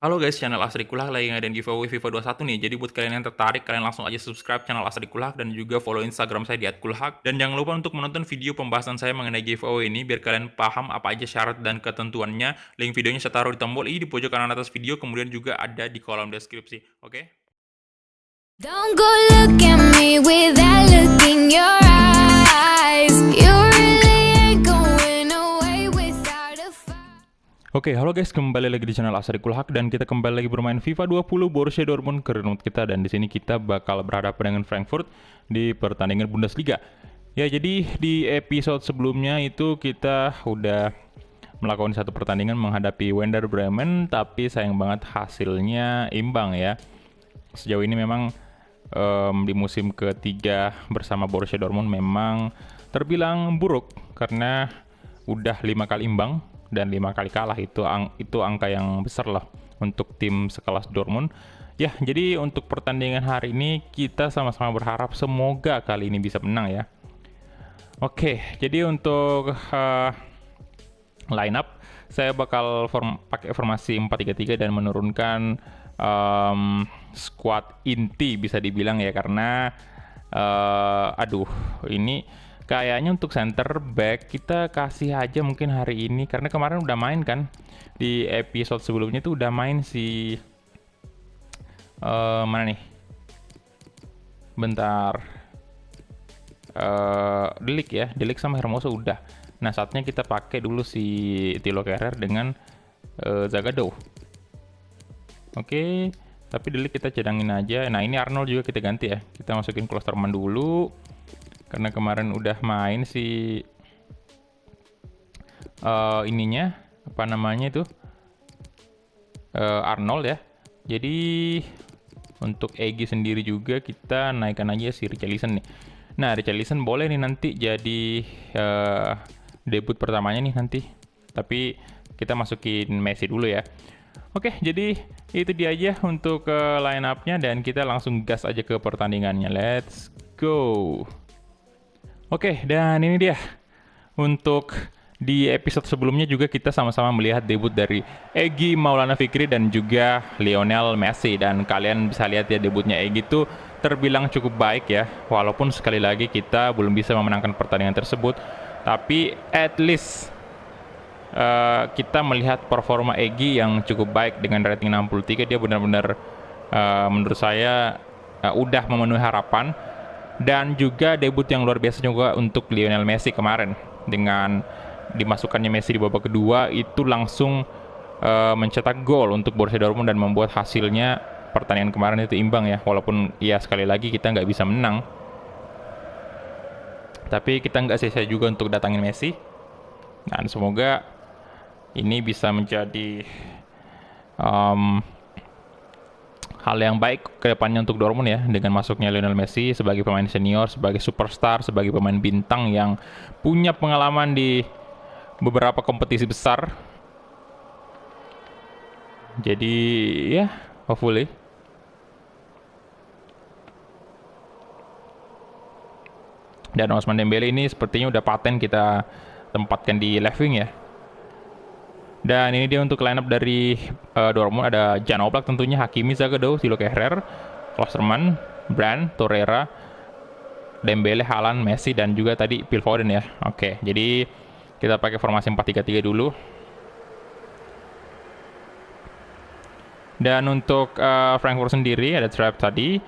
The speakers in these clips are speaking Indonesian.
Halo guys, channel Asri Kulak lagi ngadain giveaway FIFA 21 nih. Jadi buat kalian yang tertarik, kalian langsung aja subscribe channel Asri Kulak dan juga follow Instagram saya di @kulhak. Dan jangan lupa untuk menonton video pembahasan saya mengenai giveaway ini biar kalian paham apa aja syarat dan ketentuannya. Link videonya saya taruh di tombol i di pojok kanan atas video, kemudian juga ada di kolom deskripsi. Oke? Don't go look at me with that look in your eyes. You really ain't going away without a fight. Oke, halo guys, kembali lagi di channel Asri Kulhak dan kita kembali lagi bermain FIFA 20 Borussia Dortmund ke remote kita, dan di sini kita bakal berhadapan dengan Frankfurt di pertandingan Bundesliga. Ya, jadi di episode sebelumnya itu kita udah melakukan satu pertandingan menghadapi Werder Bremen, tapi sayang banget hasilnya imbang ya. Sejauh ini memang di musim ketiga bersama Borussia Dortmund memang terbilang buruk karena udah 5 kali imbang dan 5 kali kalah. Itu angka yang besar lah untuk tim sekelas Dortmund. Ya, jadi untuk pertandingan hari ini kita sama-sama berharap semoga kali ini bisa menang ya. Oke, jadi untuk line up saya bakal pakai formasi 4-3-3 dan menurunkan squad inti bisa dibilang ya, karena ini kayaknya untuk center back kita kasih aja mungkin hari ini, karena kemarin udah main kan di episode sebelumnya tuh udah main si mana nih, bentar, Delik sama Hermoso udah. Nah, saatnya kita pakai dulu si Thilo Kehrer dengan Zagadou. Oke, tapi Delik kita cadangin aja. Nah, ini Arnold juga kita ganti ya. Kita masukin Klosterman dulu karena kemarin udah main si ininya apa namanya itu Arnold ya. Jadi untuk Egy sendiri juga kita naikkan aja si Richarlison nih. Nah, Richarlison boleh nih nanti jadi debut pertamanya nih nanti. Tapi kita masukin Messi dulu ya. Oke, jadi itu dia aja untuk line up-nya dan kita langsung gas aja ke pertandingannya. Let's go. Oke, dan ini dia. Untuk di episode sebelumnya juga kita sama-sama melihat debut dari Egy Maulana Fikri dan juga Lionel Messi, dan kalian bisa lihat ya debutnya Egy itu terbilang cukup baik ya, walaupun sekali lagi kita belum bisa memenangkan pertandingan tersebut, tapi at least kita melihat performa Egy yang cukup baik dengan rating 63. Dia benar-benar menurut saya udah memenuhi harapan, dan juga debut yang luar biasa juga untuk Lionel Messi kemarin dengan dimasukkannya Messi di babak kedua itu langsung mencetak gol untuk Borussia Dortmund dan membuat hasilnya pertandingan kemarin itu imbang ya, walaupun ya sekali lagi kita nggak bisa menang, tapi kita nggak sia-sia juga untuk datangin Messi, dan semoga ini bisa menjadi hal yang baik ke depannya untuk Dortmund ya, dengan masuknya Lionel Messi sebagai pemain senior, sebagai superstar, sebagai pemain bintang yang punya pengalaman di beberapa kompetisi besar. Jadi ya, hopefully. Dan Ousmane Dembele ini sepertinya udah paten kita tempatkan di left wing ya. Dan ini dia untuk line up dari Dortmund. Ada Jan Oblak tentunya, Hakimi, Zagadou, Thilo Kehrer, Klosterman, Brand, Torreira, Dembele, Haaland, Messi, dan juga tadi Phil Foden ya. Oke, jadi kita pakai formasi 4-3-3 dulu. Dan untuk Frankfurt sendiri ada Trap tadi.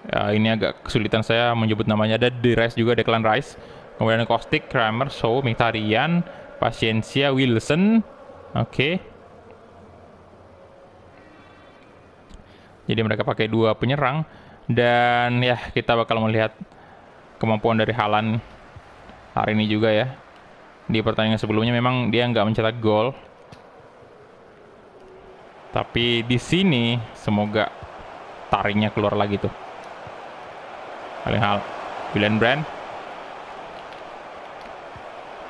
Ini agak kesulitan saya menyebut namanya. Ada Rice juga, Declan Rice. Kemudian Kostic, Kramer, Shaw, Mkhitaryan, Paciencia, Wilson. Oke. Jadi mereka pakai dua penyerang, dan ya kita bakal melihat kemampuan dari Haaland hari ini juga ya. Di pertandingan sebelumnya memang dia nggak mencetak gol, tapi di sini semoga taringnya keluar lagi tuh. Paling hal William Brand.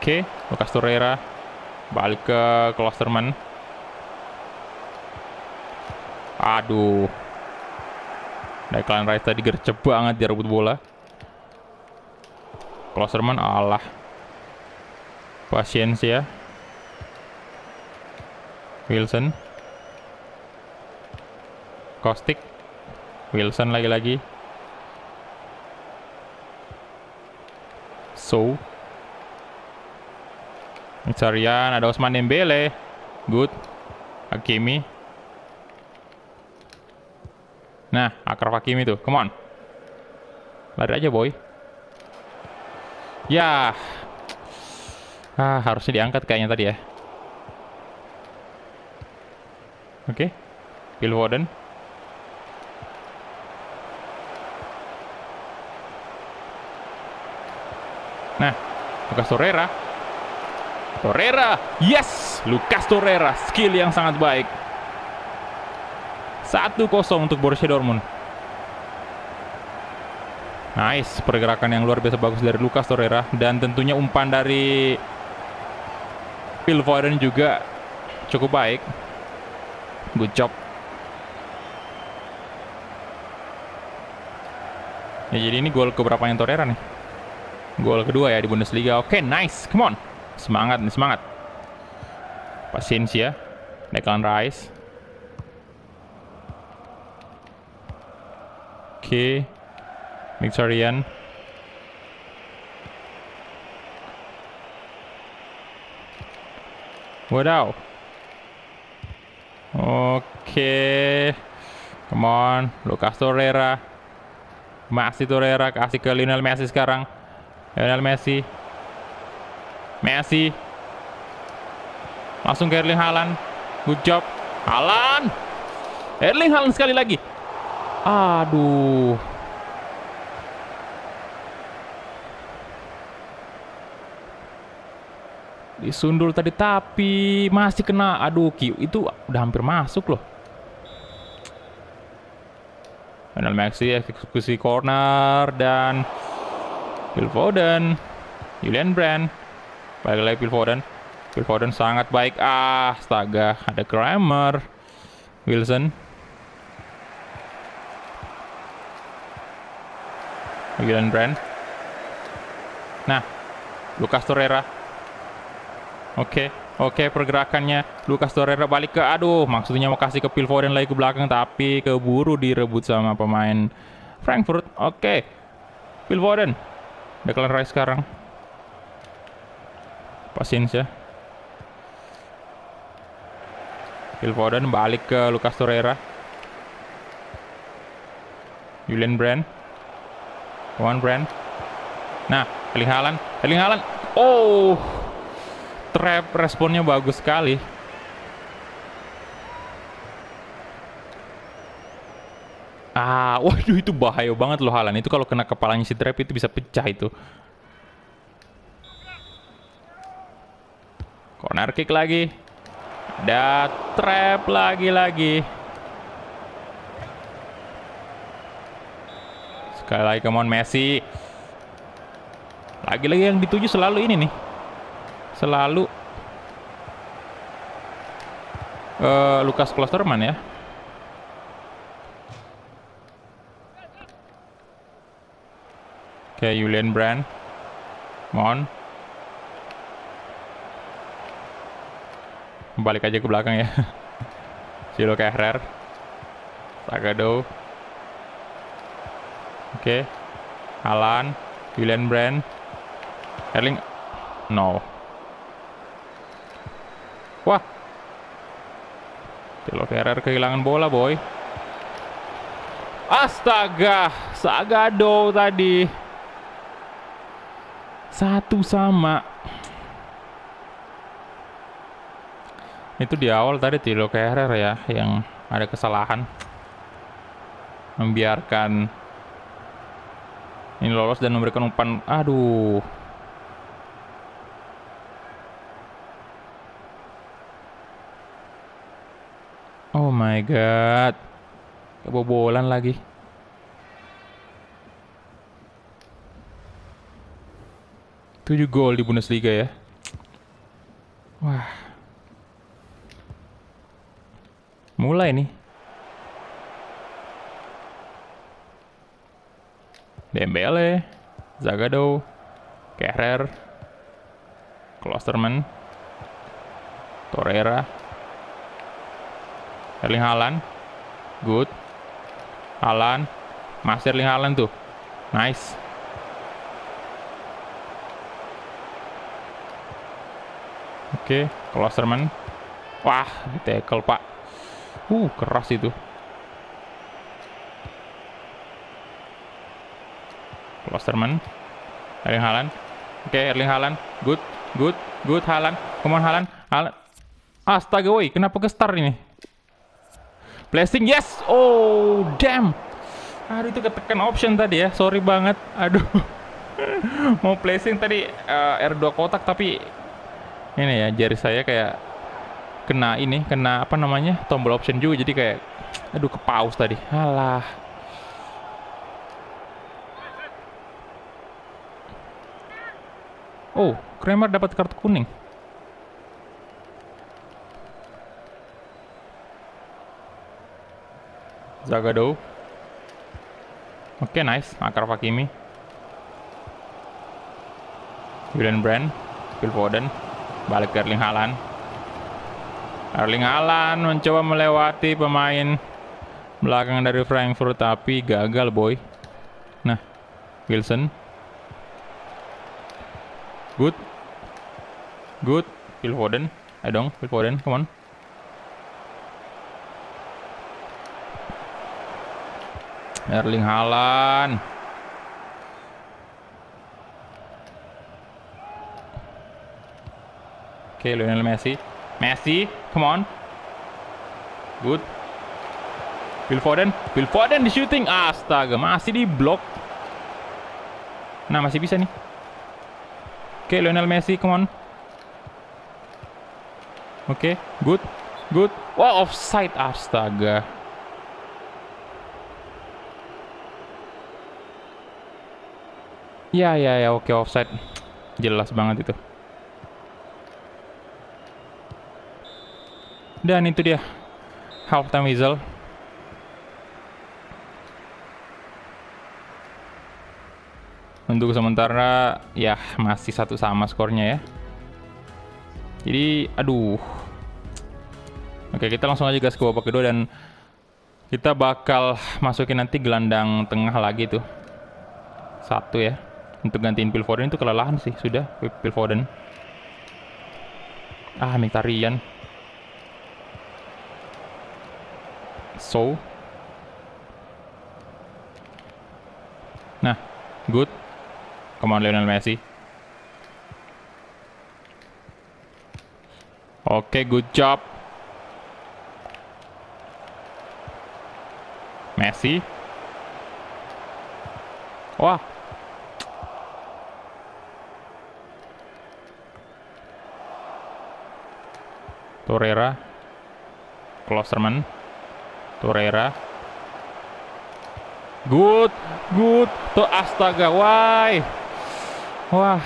Oke, Lucas Torreira balik ke Klosterman. Aduh, Declan Rice tadi gercep banget dia rebut bola. Klosterman alah. Paciencia. Wilson. Kostic. Wilson lagi-lagi. So. Mkhitaryan, ada Ousmane Dembele. Good. Hakimi. Nah, Achraf Hakimi tuh. Come on. Lari aja, boy. Ya. Harusnya diangkat kayaknya tadi ya. Oke. Phil Foden. Nah, Lucas Torreira. Yes! Lucas Torreira, skill yang sangat baik. 1-0 untuk Borussia Dortmund. Nice, pergerakan yang luar biasa bagus dari Lucas Torreira. Dan tentunya umpan dari Phil Foden juga cukup baik. Good job. Ya, jadi ini gol keberapa yang Torreira nih? Gol kedua ya di Bundesliga. Oke, nice, come on. Semangat nih, semangat. Paciencia, Declan Rice. Oke. Mkhitaryan. Wadaw. Oke. Come on, Lucas Torreira. Masih Torreira, kasih ke Lionel Messi sekarang. Lionel Messi. Langsung ke Erling Haaland. Good job. Haaland. Erling Haaland sekali lagi. Aduh. Disundul tadi tapi masih kena. Aduh, itu udah hampir masuk loh. Lionel Messi eksekusi corner dan Phil Foden, Julian Brandt. Balik lagi Phil Foden. Phil Foden sangat baik. Astaga, ada Kramer. Wilson. Julian Brandt. Nah, Lucas Torreira. Oke, pergerakannya Lucas Torreira balik ke, maksudnya mau kasih ke Phil Foden lagi ke belakang, tapi keburu direbut sama pemain Frankfurt. Oke, Phil Foden. Declan Rice sekarang. Paciencia. Phil Foden balik ke Lucas Torreira. Julian Brandt. Juan Brandt. Nah, Erling Haaland. Oh, trap, responnya bagus sekali. Waduh, itu bahaya banget loh Haaland. Itu kalau kena kepalanya si trap itu bisa pecah itu. Corner kick lagi. Ada trap lagi. Sekali lagi, come on Messi. Lagi-lagi yang dituju selalu ini nih. Selalu Lucas Klosterman ya. Oke, Julian Brandt. Mon. Balik aja ke belakang ya. Silo Kehrer. Sagado. Oke. Haaland. Julian Brandt. Erling. No. Wah. Silo Kehrer kehilangan bola, boy. Astaga. Sagado tadi. 1-1. Itu di awal tadi Thilo Kehrer ya yang ada kesalahan, membiarkan ini lolos dan memberikan umpan. Aduh. Oh my god. Kebobolan lagi. Tujuh gol di Bundesliga ya. Wah. Mulai nih. Dembele, Sagado, Kehrer, Klosterman, Torreira, Erling Haaland, good. Haaland. Masih Erling Haaland tuh. Nice. Oke, Klosterman. Wah, di tackle, Pak. Keras itu. Klosterman. Erling Haaland. Oke, Erling Haaland. Good Haaland. Come on Haaland. Astaga, woi, kenapa ke start ini? Blessing, yes. Oh, damn. Aduh, itu ketekan option tadi ya. Sorry banget. Aduh. Mau placing tadi R2 kotak tapi ini ya, jari saya kayak kena apa namanya, tombol option juga, jadi kayak aduh, ke pause tadi. Alah. Oh, Kramer dapat kartu kuning. Zagadou. Oke, nice. Akraf Hakimi. Julian Brand. Phil Foden. Balik ke Erling Haaland. Erling Haaland mencoba melewati pemain belakang dari Frankfurt tapi gagal, boy. Nah, Wilson. Good. Phil Foden. Ayo dong, Phil Foden, come on. Erling Haaland. Oke, Lionel Messi, come on. Good. Phil Foden di shooting. Astaga, masih di blok. Nah, masih bisa nih. Oke, Lionel Messi, come on. Oke, good. Wah, offside. Astaga. Ya, oke, offside. Jelas banget itu. Dan itu dia halftime whistle. Untuk sementara ya masih 1-1 skornya ya. Jadi aduh. Oke, kita langsung aja gas ke babak kedua dan kita bakal masukin nanti gelandang tengah lagi tuh. 1 ya. Untuk gantiin Phil Foden, itu kelelahan sih sudah Phil Foden. Mkhitaryan. Nah, good. Come on, Lionel Messi. Oke, good job. Messi. Wah. Torreira. Klosterman. Torreira. Good. Tuh, astaga, why? Wah.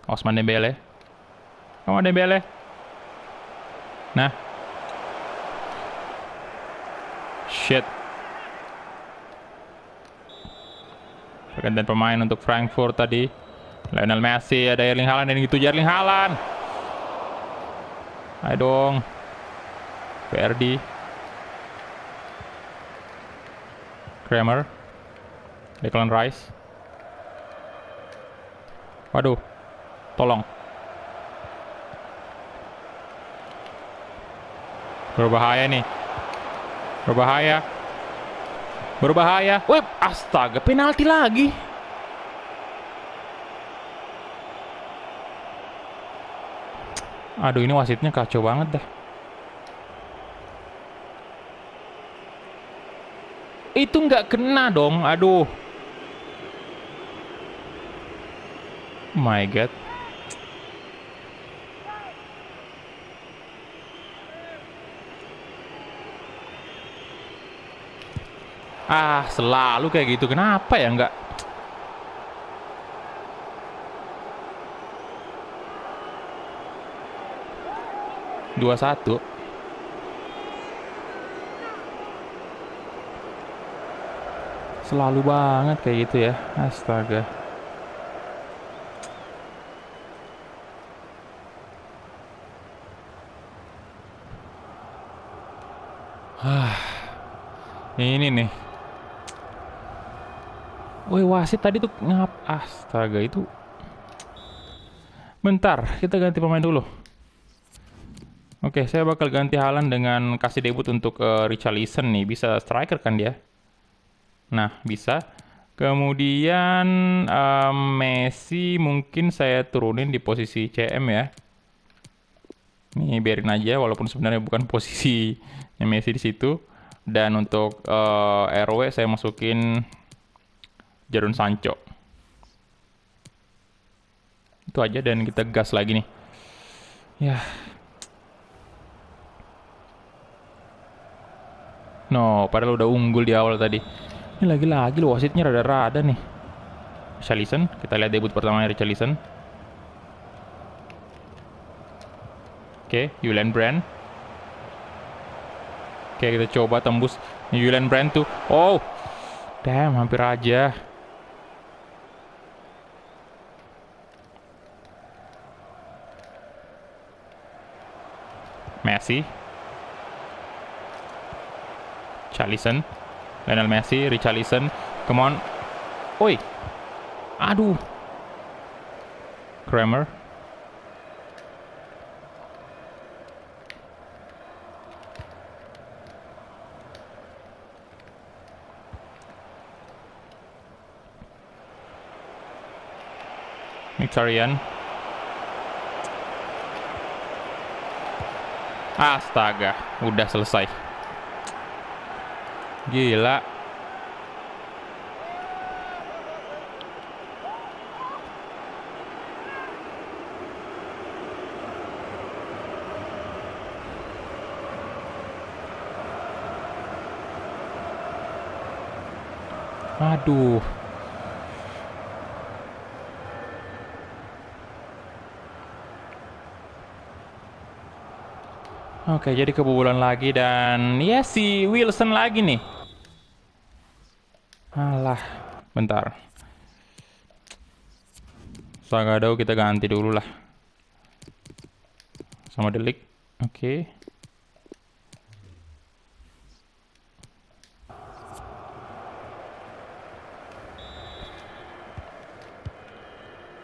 Ousmane Dembele. Come on, Dembele. Nah. Shit. Pergantian pemain untuk Frankfurt tadi. Lionel Messi, ada Erling Haaland, dan gitu Erling Haaland. Ayo dong. PRD. Kramer. Declan Rice. Waduh. Tolong. Berbahaya nih. Berbahaya. Wih, astaga, penalti lagi. Aduh, ini wasitnya kacau banget dah. Itu nggak kena dong, aduh. My God. Selalu kayak gitu. Kenapa ya nggak? Dua satu. Selalu banget kayak gitu ya. Astaga. Ini nih. Woi, wasit tadi tuh astaga itu. Bentar, kita ganti pemain dulu. Oke, saya bakal ganti Haaland dengan kasih debut untuk Richarlison nih. Bisa striker kan dia? Nah, bisa. Kemudian Messi mungkin saya turunin di posisi CM ya. Nih biarin aja walaupun sebenarnya bukan posisinya Messi di situ. Dan untuk RW saya masukin Jadon Sancho. Itu aja dan kita gas lagi nih. Ya. No, padahal udah unggul di awal tadi. Ini lagi-lagi loh wasitnya rada-rada nih. Richarlison, kita lihat debut pertamanya Richarlison. Oke, Julian Brand. Oke, kita coba tembus Julian Brand tuh. Oh, damn, hampir aja. Messi. Richarlison. Lionel Messi, Richarlison. Come on. Oi. Aduh. Kramer. Mkhitaryan. Astaga, udah selesai. Gila. Aduh. Oke, jadi kebobolan lagi dan ya si Wilson lagi nih. Alah, bentar. Sagado kita ganti dulu lah. Sama De Ligt. Oke.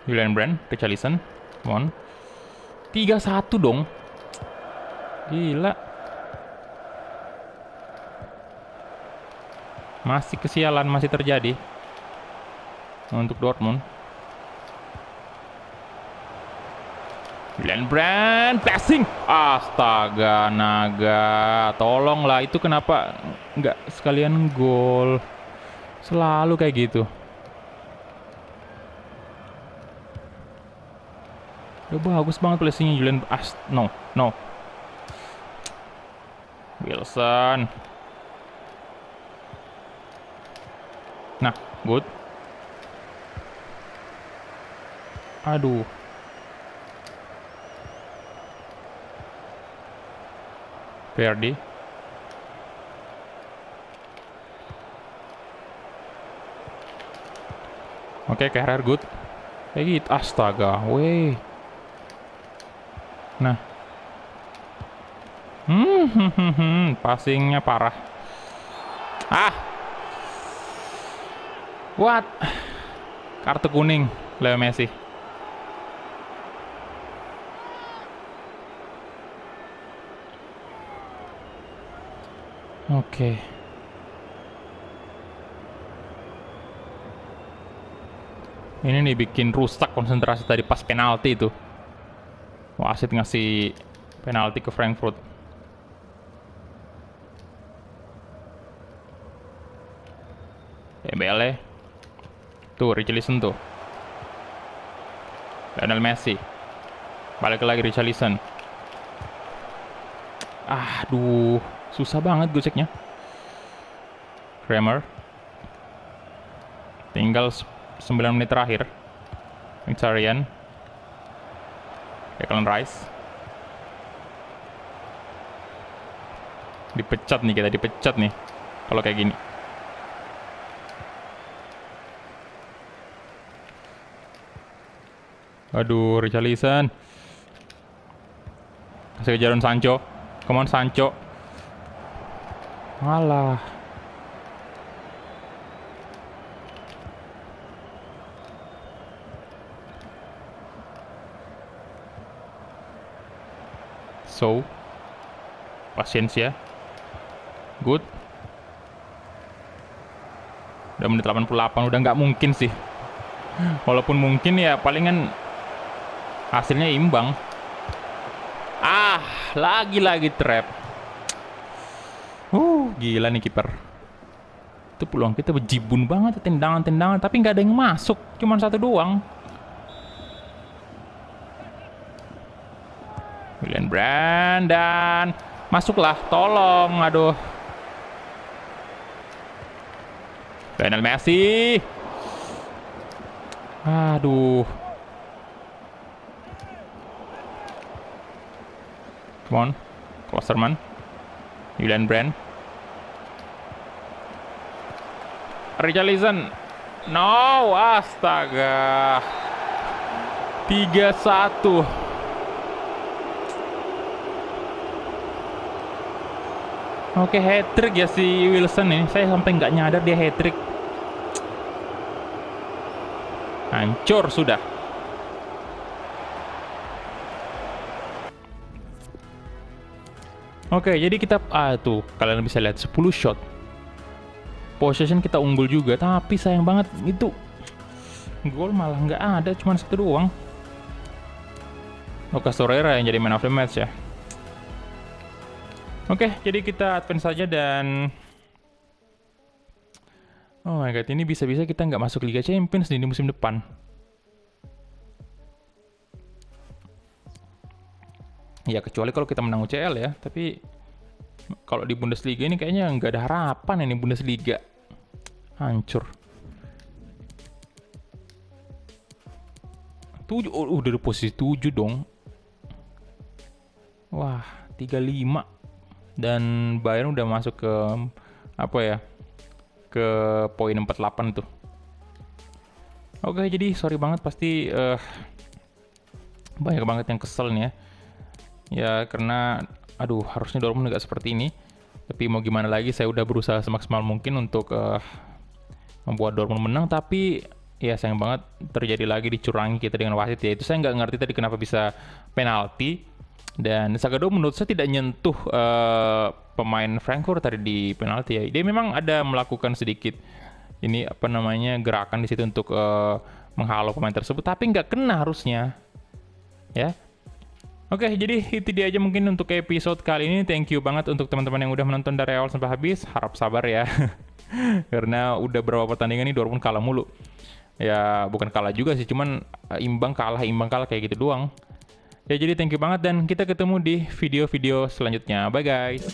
Julian Brand, Richarlison. Come on. 3-1 dong. Gila. Masih kesialan, masih terjadi. Untuk Dortmund. Julian Brand, passing. Astaga, naga. Tolonglah, itu kenapa nggak sekalian gol? Selalu kayak gitu. Udah bagus banget placingnya Julian. No. Wilson. Nah, good. Aduh. Verdi. Oke, Kehrer good. Kayak gitu. Astaga, weh. Nah. Passingnya parah. What? Kartu kuning Leo Messi. Oke. Ini nih bikin rusak konsentrasi tadi pas penalti itu. Wasit ngasih penalti ke Frankfurt. Dembele. Tuh, Richarlison tuh. Lionel Messi. Balik lagi Richarlison. Aduh, susah banget goceknya. Kramer. Tinggal 9 menit terakhir. Mkhitaryan. Declan Rice. Dipecat nih. Kalau kayak gini. Aduh, Richarlison. Kasih ke Jadon Sancho. Come on, Sancho. Alah. So, Paciencia. Good. Udah menit 88, udah nggak mungkin sih. Walaupun mungkin ya palingan hasilnya imbang. Lagi-lagi trap. Gila nih kiper. Itu peluang kita bejibun banget, tendangan-tendangan, tapi nggak ada yang masuk, cuman satu doang. William Brandon, masuklah, tolong, aduh. Lionel Messi. Aduh. Come on, Klosterman. Julian Brand. Richarlison. No, astaga. 3-1. Oke, hat-trick ya si Wilson nih. Saya sampai nggak nyadar dia hat-trick. Hancur sudah. Oke, jadi kita tuh kalian bisa lihat 10 shot. Possession kita unggul juga, tapi sayang banget itu gol malah nggak ada, cuma satu doang. Lucas Torreira yang jadi man of the match ya. Oke, jadi kita advance saja dan oh my god, ini bisa-bisa kita nggak masuk Liga Champions di musim depan. Ya kecuali kalau kita menang UCL ya, tapi kalau di Bundesliga ini kayaknya nggak ada harapan ini Bundesliga. Hancur. Udah di posisi 7 dong. Wah, 35. Dan Bayern udah masuk ke apa ya? Ke poin 48 tuh. Oke, jadi sorry banget pasti banyak banget yang kesel nih ya. Ya karena harusnya Dortmund nggak seperti ini. Tapi mau gimana lagi, saya udah berusaha semaksimal mungkin untuk membuat Dortmund menang, tapi ya sayang banget terjadi lagi dicurangi kita dengan wasit ya. Itu saya nggak ngerti tadi kenapa bisa penalti. Dan Zagadou menurut saya tidak nyentuh pemain Frankfurt tadi di penalti ya. Dia memang ada melakukan sedikit ini gerakan di situ untuk menghalau pemain tersebut, tapi nggak kena harusnya ya. Oke, jadi itu dia aja mungkin untuk episode kali ini. Thank you banget untuk teman-teman yang udah menonton dari awal sampai habis. Harap sabar ya. Karena udah berapa pertandingan nih Dortmund kalah mulu. Ya, bukan kalah juga sih, cuman imbang kalah kayak gitu doang. Ya, jadi thank you banget dan kita ketemu di video-video selanjutnya. Bye guys.